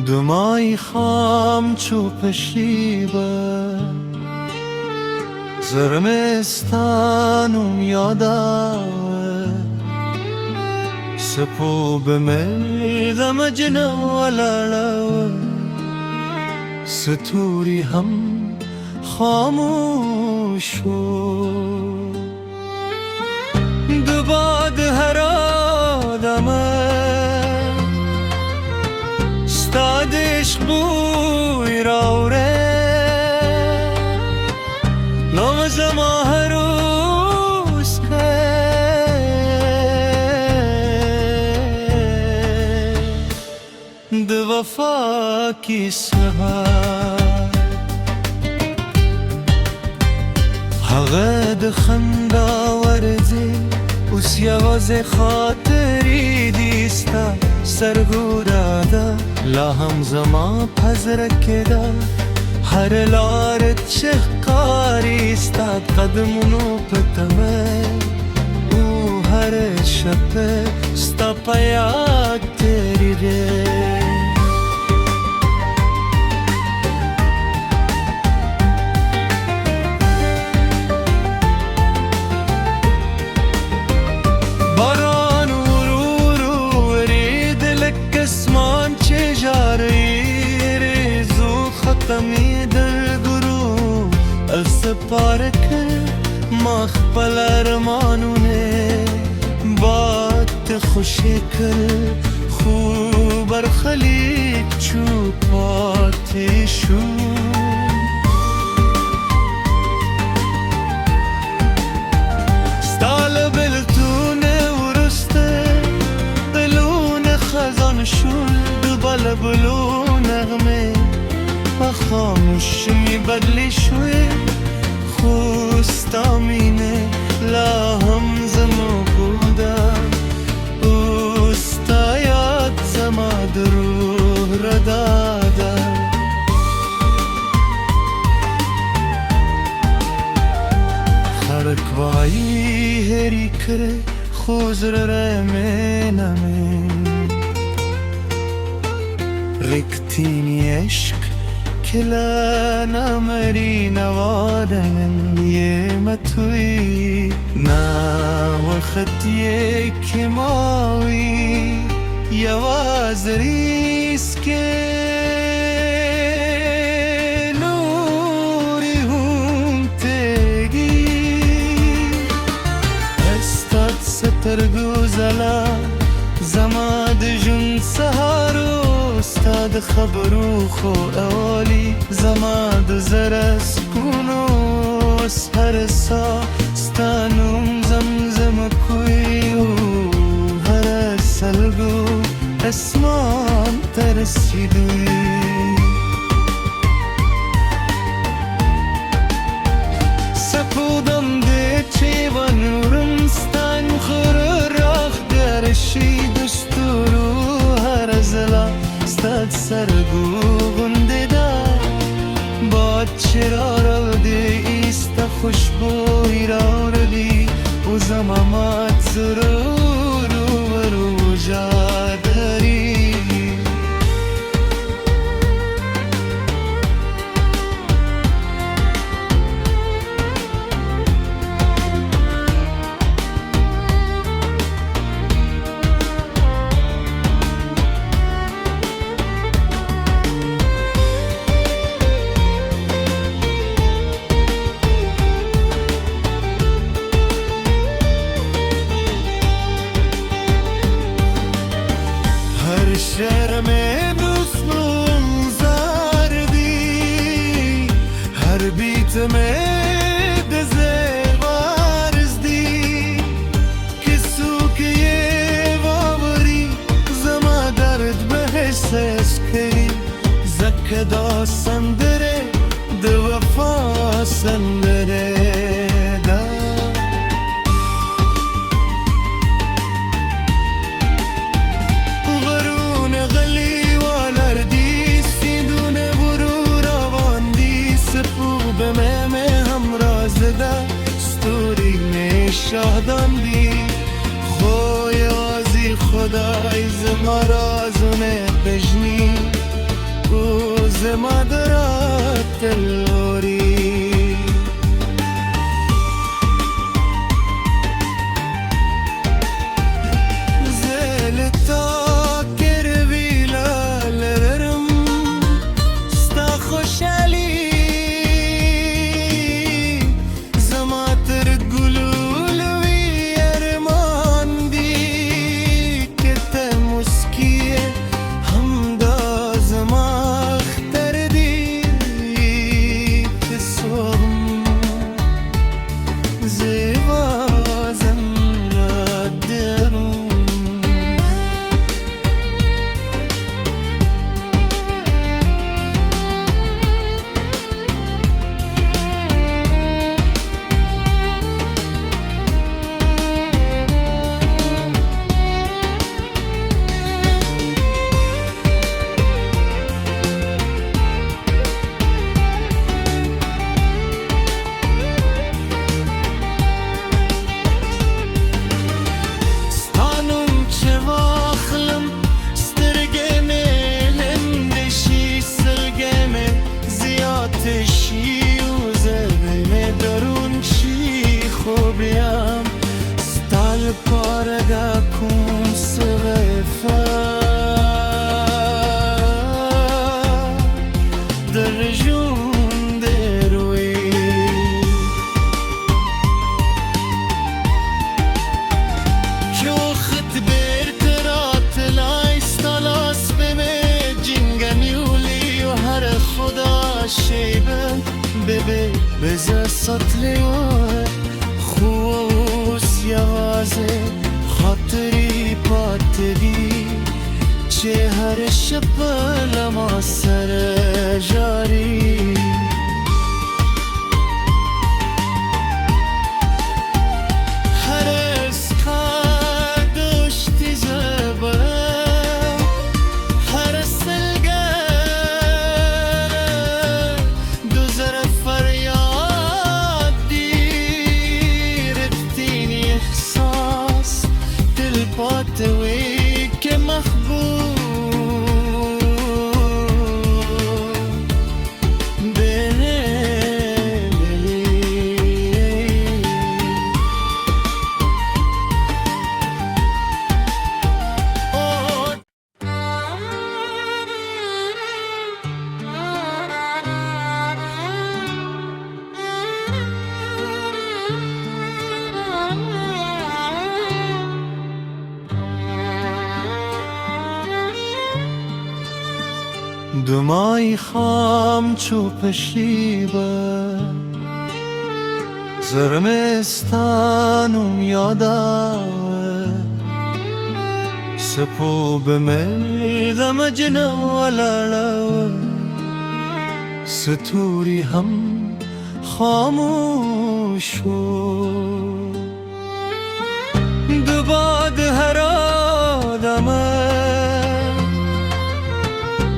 دمای خام چوب شیبه زرمستانم یاداوه سپو بمیدم جنو لړاوه ستوری هم خاموش و دباد هر آدمه ستاد عشق بوی راوره لغزم هر روز که د وفا کیسه هغه د خندا ورځي اوس یوازې خاطرې دي ستا سرګوره ده لا هم زما په زړه کې ده هر لار چې ښکاري ستا قدمونو په تمه او هر شپه ستا په یاد تېرېږي پارک ما خپل ارمانونه باد خوشی کر خوب برخلیق چوپات شو ستال بلتونه ورسته بلون خزان شون دوبال بلو نغمه و خاموش می بدلی شوی خوستا مینه لا هم زمو بودم اوستا یاد زما دروح را دادم خرکوایی هری کره خوزر رمینمه رکتینی عشق کلا نمری نوادن یه متوی نا وقتی که ماوی یواز ریسکه نوری هم تگی استاد سترگوزلا زماد جون سهارو استاد خبرو خو اولی زما د زره سکونو هر سا ستانوم زمزم کویو هر سلگو اسمان ترسیدوی سپودم ده چی و نورم ستان خور راخ درشی دستورو هر زلا ستاد سرگو غنده دا باد چرا ده ایستا خوشبوی را ردی و زمامات ضرور و روجا داری شهر میں دوستم زاردی هر بیت میں دزوارز دی کسو که یه وابری زما درد به حسس کری زکه دا سندره دو وفا سندره شادم دی خوی آزی خدای زما رازونه بجنی او زما درات تلوري زلتا كربي لا لرم ستا خوشالي زما تر گلول وی ارمان دی که ته مسکیه همدا زما اختر دی که صوم زیبا زمرا درم تشی و زبن درون چی خوبیم ستال پارگا کن سغفا در جون دروی که وقت برترات لایستالاس بمه جنگنیولی و هر خدا شیبه ببه بزا سطلی خوص یوازه خاطری پاتری چه هر شب لما سر جاری هر اسکا دشتی زبه هر سلگه دوزر فریاد دی رفتینی احساس دل پاتوی که محبوب دمای خام چوبشیبه زرمستانم یاداوه سپو بمیدم جنوالالوه ستوری هم خاموش و دباد هر آدمه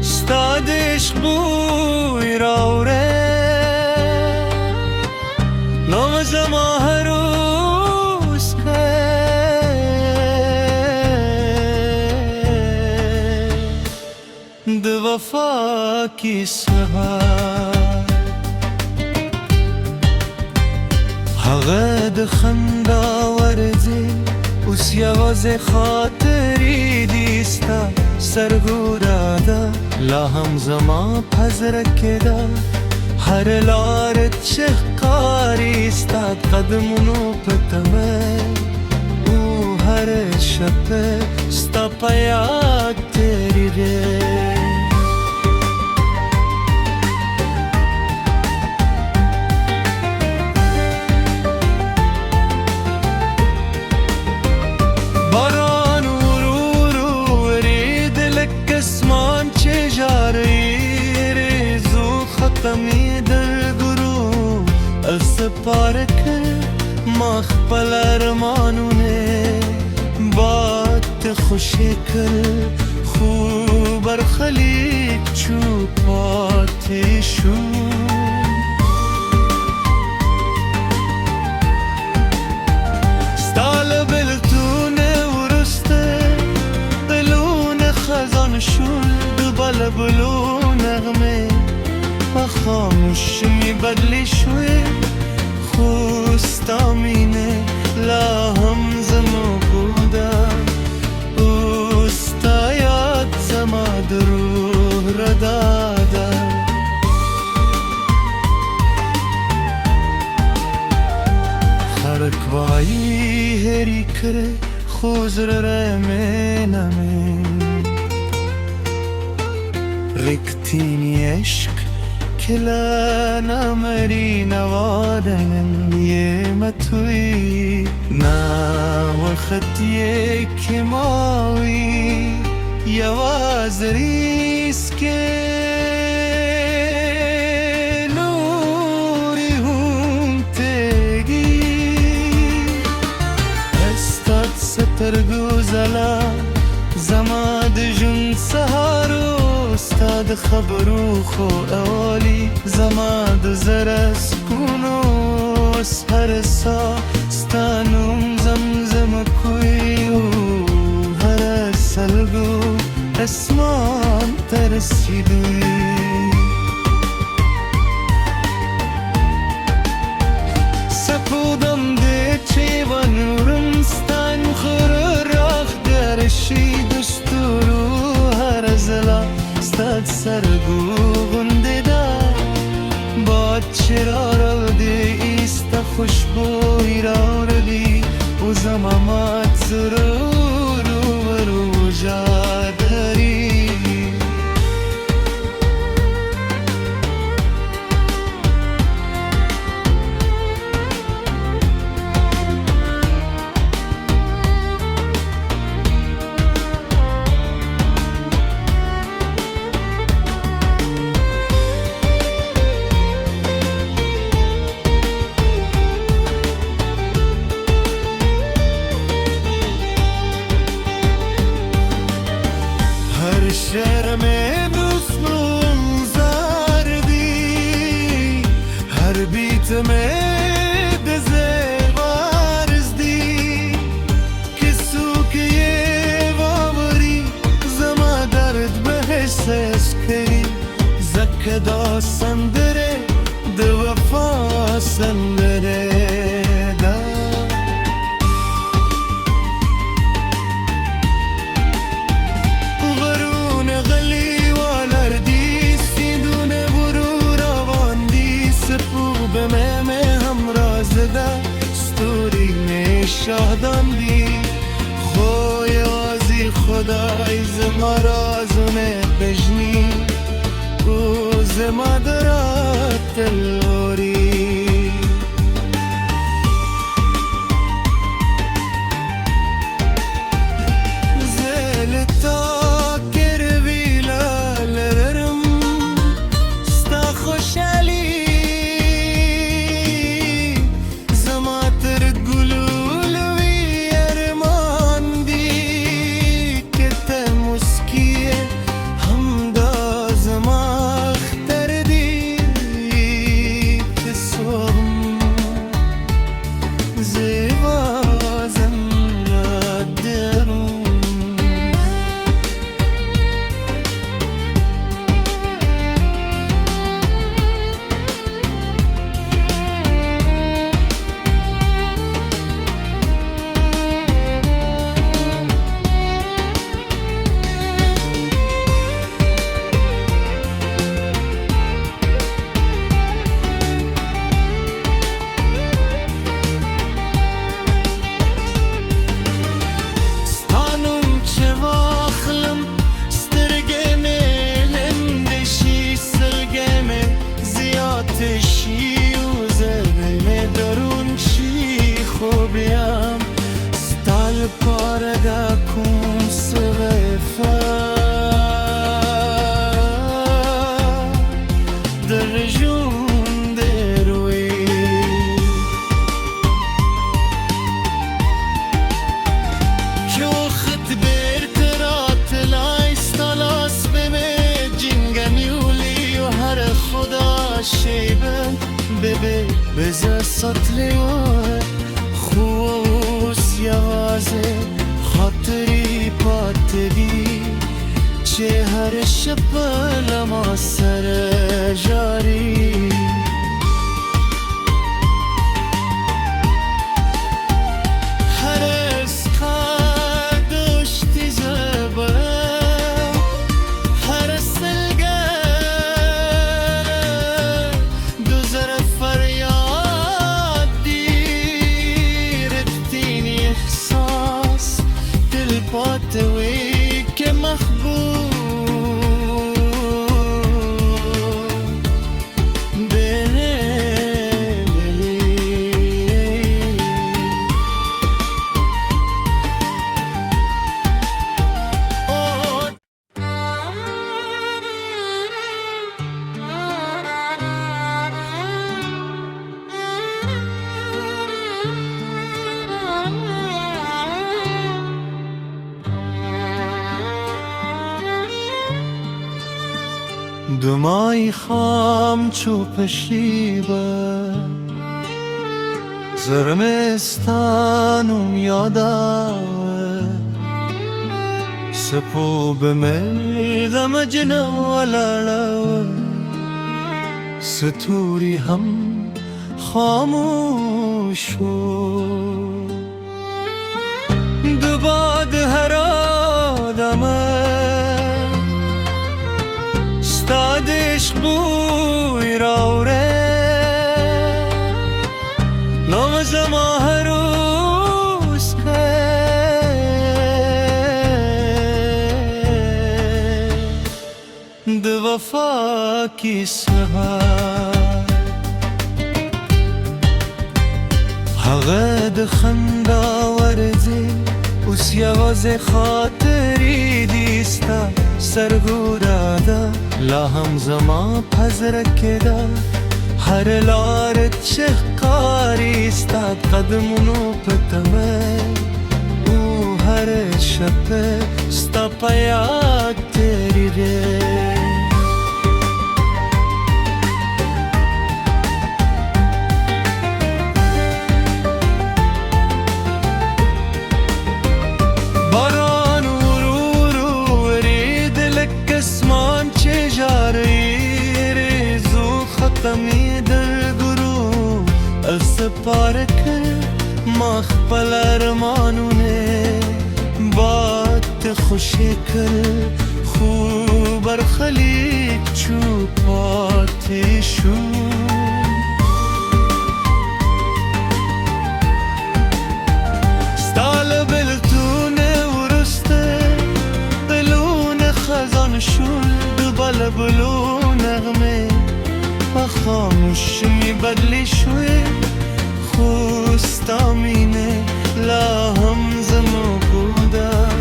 ستادش بوی راوره نام زما هروز که دو وفا کی سهر هغه د خندا ورځي اوس یوازې خاطرې دي ستا سرګوره ده لا هم زما په زړه کې ده هر لار چې ښکاري ستا قدمونو په تمه او هر شپه ستا په یاد تېرېږي پارکه ما خپل ارمانونه باد خوشی کل خوب برخلیق چو پاتی شو ستال بلتونه ورسته بلون خزان شول دو بل بلون خاموش میبدلی شوی خوستا مینه لا هم زمو بودم اوستایات زما دروح را دادم خرکوایی هری کره خوزر رمینمین رکتینی عشق کلا نمری نوادن یمتوی نا وقتی که ماوی یواز ریسک نوری هم تگی استاد سترگوزلا زماد جن سهارو استاد خبرو خو اولی زماد زرس کنو سهر سا ستانوم زمزم کویو هر سلگو اسمان ترسیدوی سپودم ده چه و نورم ستان خور راخ درشی دستورو هر زلا ستاد سرگو گنده دا باد چرا ده ایستا خوشبوی را ردی و زمامات زرورو ورو جادری شرم دوستم زاردی هر بیتم دزوارز دی کسو که یه وابری زما درد به حسس کری زکدا سندره دو وفا سندره شاداندی خوی آزی خدای زما رازونه بجنی او زما درات تلوری زلتا کرویلا لرم ستا خوشالی زما تر گلو چه هر شب لما سر جاری هر اسقا دشتی زبه هر سلگه دوزر فریاد دیرفتینی احساس دل پاتوی که محبوب دمای خام چوبشیبه زرمستانم یاداوه سپو بمیدم جنوالالوه ستوری هم خاموش و دباد هر آدمه ستادش بوی راوره نامزم هر روز که دو وفا کی سهر هغه د خندا ورځي اوس یوازې خاطرې دي ستا سرګوره ده لا هم زما په زړه کې ده هر لار چې ښکاري ستا قدمونو په تمه او هر شپه ستا په یاد تېرېږي پارکه ما خپل ارمانونه باد خوشی کل خوب برخلیق چوباتی شو ستال بلتونه ورسته بلون خزان شون دوبال بلو نغمه و خاموش می بدلی شوی خوستا مینه لا هم زمو بودم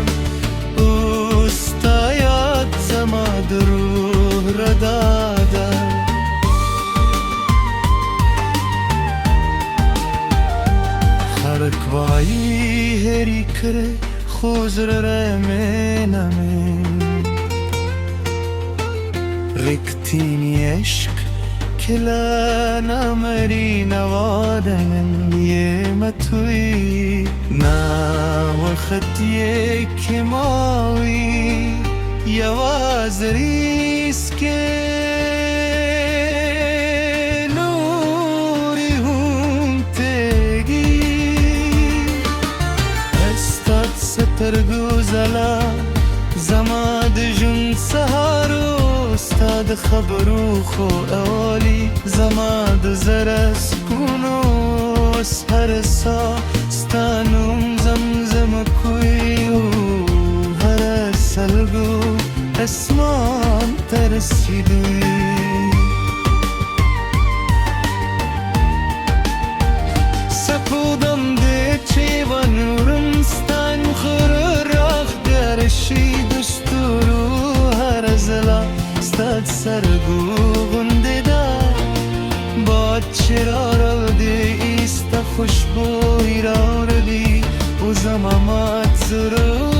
اوستا یاد زما دروح را دادم خرکوایی هری کره خوزر رمینمه رکتینی عشق کلا نمری نوادن یه متوی نا وقتی که ماوی یواز ریسکه نوری هم تگی استاد سترگوزلا زماد جون سهارو استاد خبرو خو اولی زماد زر سکونو هر سا ستانوم زمزم کویو هر سلگو اسمان ترسیدوی سپودم ده چی و نورم ستان خور راخ درشی دستورو هر زلا ستاد سرگو غنده دا باد چرا دی ایستا خوشبوی را ردی و زمامات زرو